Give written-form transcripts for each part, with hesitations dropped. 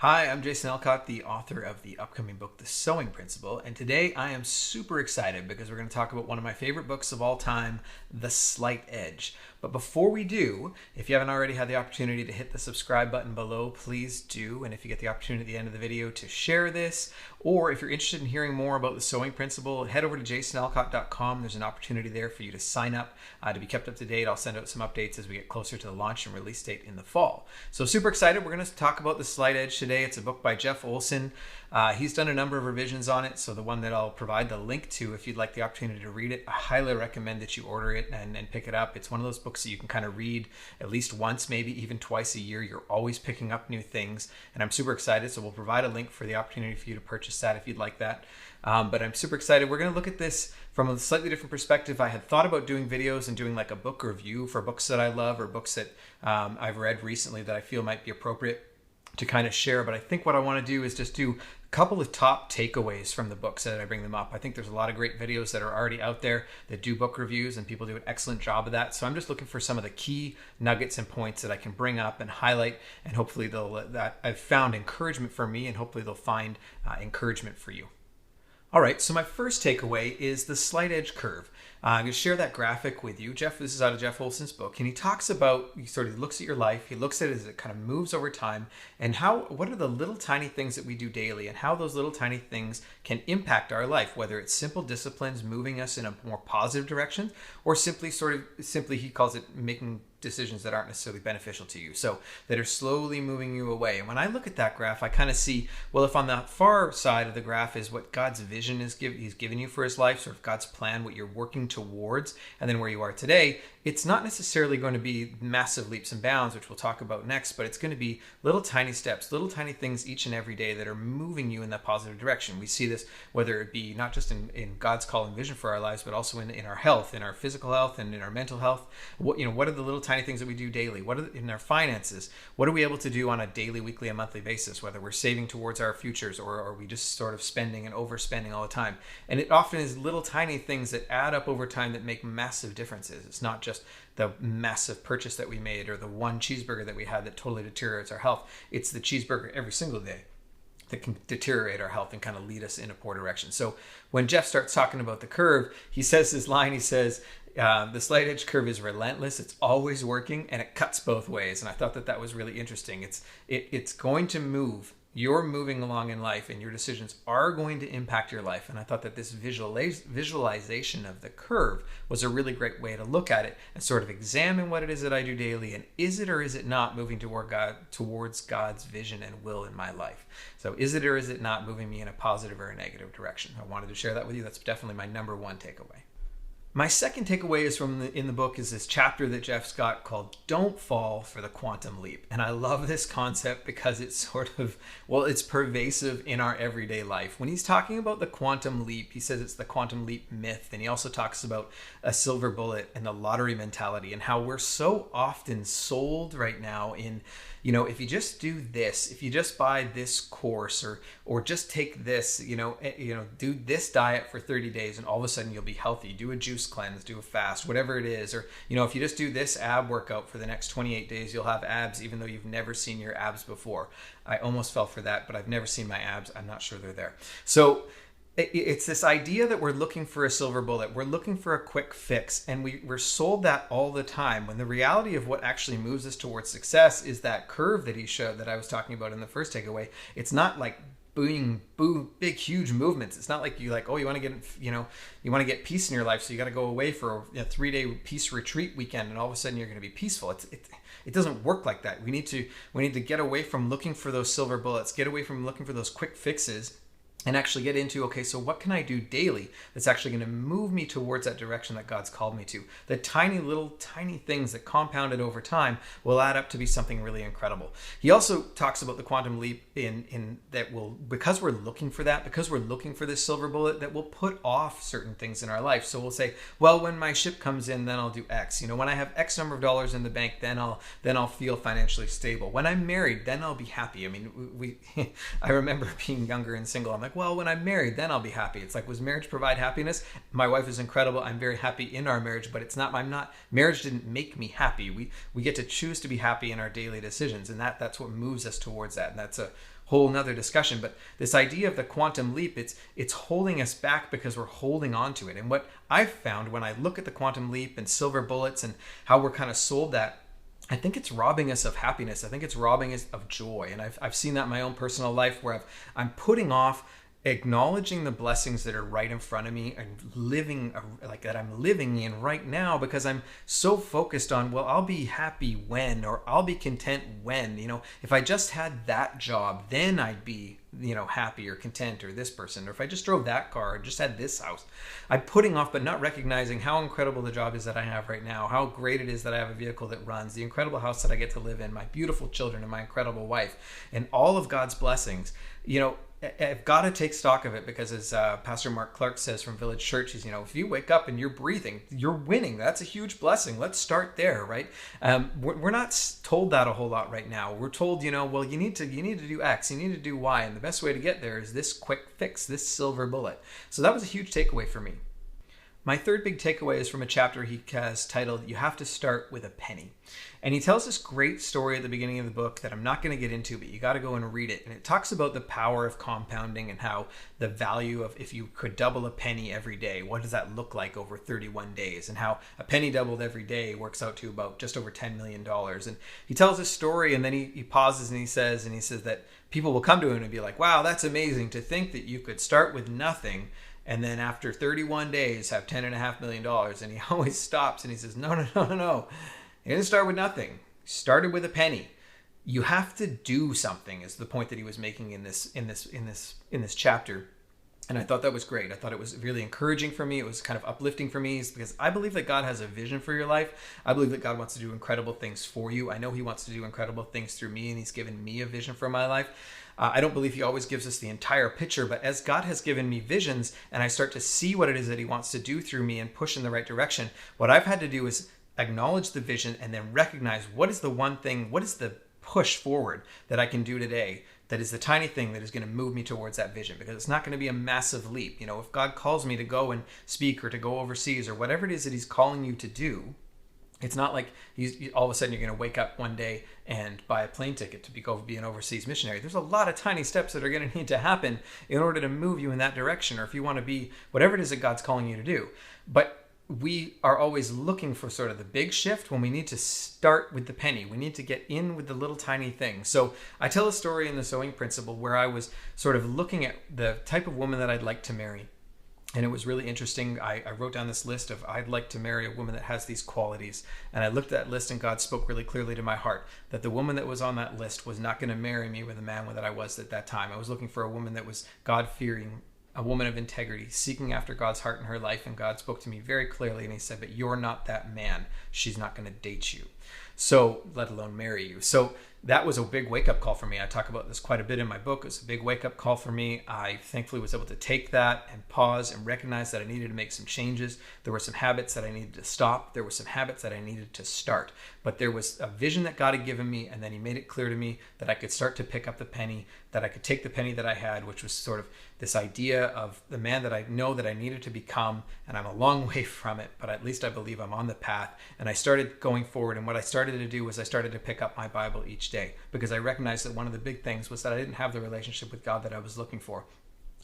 Hi, I'm Jason Elcott, the author of the upcoming book, The Sewing Principle, and today I am super excited because we're going to talk about one of my favorite books of all time, The Slight Edge. But before we do, if you haven't already had the opportunity to hit the subscribe button below, please do. And if you get the opportunity at the end of the video to share this, or if you're interested in hearing more about The Sewing Principle, head over to jasonelcott.com. There's an opportunity there for you to sign up to be kept up to date. I'll send out some updates as we get closer to the launch and release date in the fall. So super excited. We're going to talk about The Slight Edge today. It's a book by Jeff Olson. He's done a number of revisions on it, so the one that I'll provide the link to, if you'd like the opportunity to read it, I highly recommend that you order it and pick it up. It's one of those books that you can kind of read at least once, maybe even twice a year. You're always picking up new things, and I'm super excited, so we'll provide a link for the opportunity for you to purchase that if you'd like that. But I'm super excited. We're going to look at this from a slightly different perspective. I had thought about doing videos and doing like a book review for books that I love or books that I've read recently that I feel might be appropriate to kind of share, but I think what I want to do is just do a couple of top takeaways from the books that I bring them up. I think there's a lot of great videos that are already out there that do book reviews, and people do an excellent job of that. So I'm just looking for some of the key nuggets and points that I can bring up and highlight, and hopefully that I've found encouragement for me, and hopefully they'll find encouragement for you. All right, so my first takeaway is the slight edge curve. I'm going to share that graphic with you. This is out of Jeff Olson's book, and he talks about, he sort of looks at your life, he looks at it as it kind of moves over time, and what are the little tiny things that we do daily, and how those little tiny things can impact our life, whether it's simple disciplines moving us in a more positive direction, or simply he calls it making decisions that aren't necessarily beneficial to you, so that are slowly moving you away. And when I look at that graph, I kind of see, well, if on the far side of the graph is what God's vision is he's given you for his life, sort of God's plan, what you're working towards, and then where you are today, it's not necessarily going to be massive leaps and bounds, which we'll talk about next, but it's going to be little tiny steps, little tiny things each and every day that are moving you in that positive direction. We see this whether it be not just in God's call and vision for our lives, but also in our health, in our physical health, and in our mental health. What are the little tiny things that we do daily? What are in our finances? What are we able to do on a daily, weekly, and monthly basis? Whether we're saving towards our futures, or are we just sort of spending and overspending all the time? And it often is little tiny things that add up over time that make massive differences. It's not just the massive purchase that we made or the one cheeseburger that we had that totally deteriorates our health. It's the cheeseburger every single day that can deteriorate our health and kind of lead us in a poor direction. So when Jeff starts talking about the curve, he says this line, he says, the slight edge curve is relentless. It's always working, and it cuts both ways. And I thought that was really interesting. It's going to move. You're moving along in life, and your decisions are going to impact your life. And I thought that this visualization of the curve was a really great way to look at it and sort of examine what it is that I do daily, and is it or is it not moving towards God's vision and will in my life? So is it or is it not moving me in a positive or a negative direction? I wanted to share that with you. That's definitely my number one takeaway. My second takeaway is in the book is this chapter that Jeff's got called Don't Fall for the Quantum Leap. And I love this concept because it's it's pervasive in our everyday life. When he's talking about the quantum leap, he says it's the quantum leap myth. And he also talks about a silver bullet and the lottery mentality, and how we're so often sold right now in, if you just do this, if you just buy this course or just take this, do this diet for 30 days and all of a sudden you'll be healthy. Do a juice cleanse, do a fast, whatever it is. Or, if you just do this ab workout for the next 28 days, you'll have abs even though you've never seen your abs before. I almost fell for that, but I've never seen my abs. I'm not sure they're there. So it's this idea that we're looking for a silver bullet. We're looking for a quick fix, and we're sold that all the time, when the reality of what actually moves us towards success is that curve that he showed that I was talking about in the first takeaway. It's not like big, huge movements. It's not like you want to get peace in your life, so you got to go away for a 3-day peace retreat weekend, and all of a sudden you're going to be peaceful. It doesn't work like that. We need to get away from looking for those silver bullets, get away from looking for those quick fixes, and actually get into, okay, so what can I do daily that's actually going to move me towards that direction that God's called me to? The tiny things that compounded over time will add up to be something really incredible. He also talks about the quantum leap in that because we're looking for that, because we're looking for this silver bullet, that will put off certain things in our life. So we'll say, well, when my ship comes in, then I'll do X. When I have X number of dollars in the bank, then I'll feel financially stable. When I'm married, then I'll be happy. I mean, I remember being younger and single. I'm like, well, when I'm married, then I'll be happy. It's like, was marriage provide happiness? My wife is incredible. I'm very happy in our marriage, but marriage didn't make me happy. We get to choose to be happy in our daily decisions. And that's what moves us towards that. And that's a whole nother discussion. But this idea of the quantum leap, it's holding us back because we're holding on to it. And what I've found when I look at the quantum leap and silver bullets and how we're kind of sold that, I think it's robbing us of happiness. I think it's robbing us of joy. And I've seen that in my own personal life where I'm putting off acknowledging the blessings that are right in front of me and living like that I'm living in right now, because I'm so focused on, well, I'll be happy when, or I'll be content when, if I just had that job, then I'd be, happy or content, or this person, or if I just drove that car or just had this house. I'm putting off, but not recognizing how incredible the job is that I have right now, how great it is that I have a vehicle that runs, the incredible house that I get to live in, my beautiful children, and my incredible wife, and all of God's blessings. I've got to take stock of it, because as Pastor Mark Clark says from Village Church, if you wake up and you're breathing, you're winning. That's a huge blessing. Let's start there, right? We're not told that a whole lot right now. We're told, well, you need to do X, you need to do Y, and the best way to get there is this quick fix, this silver bullet. So that was a huge takeaway for me. My third big takeaway is from a chapter he has titled, "You Have to Start with a Penny." And he tells this great story at the beginning of the book that I'm not going to get into, but you got to go and read it. And it talks about the power of compounding and how the value of, if you could double a penny every day, what does that look like over 31 days? And how a penny doubled every day works out to about just over $10 million. And he tells this story, and then he pauses and he says that people will come to him and be like, wow, that's amazing to think that you could start with nothing and then after 31 days have $10.5 million. And he always stops and he says, no. He didn't start with nothing. He started with a penny. You have to do something, is the point that he was making in this chapter. And I thought that was great. I thought it was really encouraging for me. It was kind of uplifting for me, because I believe that God has a vision for your life. I believe that God wants to do incredible things for you. I know he wants to do incredible things through me, and he's given me a vision for my life. I don't believe he always gives us the entire picture, but as God has given me visions and I start to see what it is that he wants to do through me and push in the right direction, what I've had to do is acknowledge the vision and then recognize what is the one thing, what is the push forward that I can do today that is the tiny thing that is going to move me towards that vision, because it's not going to be a massive leap. If God calls me to go and speak or to go overseas or whatever it is that he's calling you to do, it's not like all of a sudden you're going to wake up one day and buy a plane ticket to go be an overseas missionary. There's a lot of tiny steps that are going to need to happen in order to move you in that direction, or if you want to be whatever it is that God's calling you to do. But we are always looking for sort of the big shift when we need to start with the penny. We need to get in with the little tiny things. So I tell a story in the Sowing Principle where I was sort of looking at the type of woman that I'd like to marry. And it was really interesting. I wrote down this list of, I'd like to marry a woman that has these qualities. And I looked at that list and God spoke really clearly to my heart that the woman that was on that list was not going to marry me with a man that I was at that time. I was looking for a woman that was God-fearing, a woman of integrity, seeking after God's heart in her life. And God spoke to me very clearly and he said, but you're not that man. She's not going to date you. So let alone marry you. So that was a big wake-up call for me. I talk about this quite a bit in my book. It was a big wake-up call for me. I thankfully was able to take that and pause and recognize that I needed to make some changes. There were some habits that I needed to stop. There were some habits that I needed to start. But there was a vision that God had given me, and then he made it clear to me that I could start to pick up the penny, that I could take the penny that I had, which was sort of this idea of the man that I know that I needed to become, and I'm a long way from it, but at least I believe I'm on the path. And I started going forward, and what I started to do was I started to pick up my Bible each day, because I recognized that one of the big things was that I didn't have the relationship with God that I was looking for.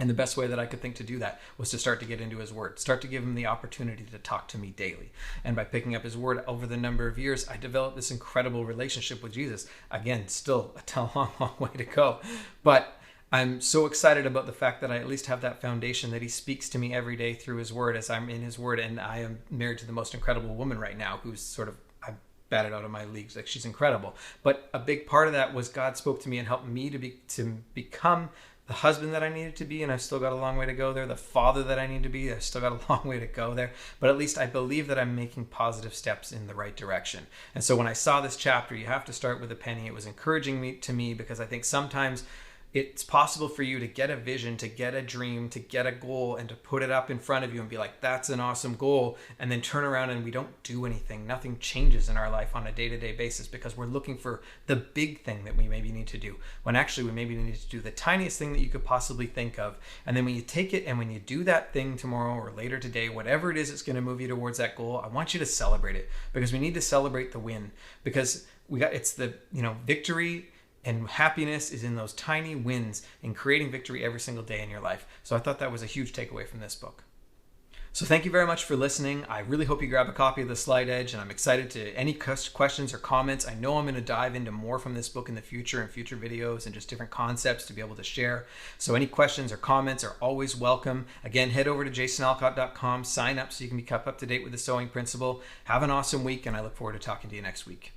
And the best way that I could think to do that was to start to get into his word, start to give him the opportunity to talk to me daily. And by picking up his word over the number of years, I developed this incredible relationship with Jesus. Again, still a long, long way to go. But I'm so excited about the fact that I at least have that foundation, that he speaks to me every day through his word as I'm in his word. And I am married to the most incredible woman right now who's sort of, I batted out of my leagues. Like, she's incredible. But a big part of that was God spoke to me and helped me to become the husband that I needed to be, and I've still got a long way to go there. The father that I need to be, I've still got a long way to go there. But at least I believe that I'm making positive steps in the right direction. And so when I saw this chapter, you have to start with a penny, it was encouraging to me because I think sometimes it's possible for you to get a vision, to get a dream, to get a goal, and to put it up in front of you and be like, that's an awesome goal, and then turn around and we don't do anything. Nothing changes in our life on a day-to-day basis because we're looking for the big thing that we maybe need to do, when actually we maybe need to do the tiniest thing that you could possibly think of. And then when you take it and when you do that thing tomorrow or later today, whatever it is that's going to move you towards that goal, I want you to celebrate it, because we need to celebrate the win, because it's the, victory and happiness is in those tiny wins, in creating victory every single day in your life. So I thought that was a huge takeaway from this book. So thank you very much for listening. I really hope you grab a copy of The Slight Edge, and I'm excited to any questions or comments. I know I'm going to dive into more from this book in the future, in future videos, and just different concepts to be able to share. So any questions or comments are always welcome. Again, head over to jasonalcott.com, sign up so you can be kept up to date with the Sewing Principle. Have an awesome week, and I look forward to talking to you next week.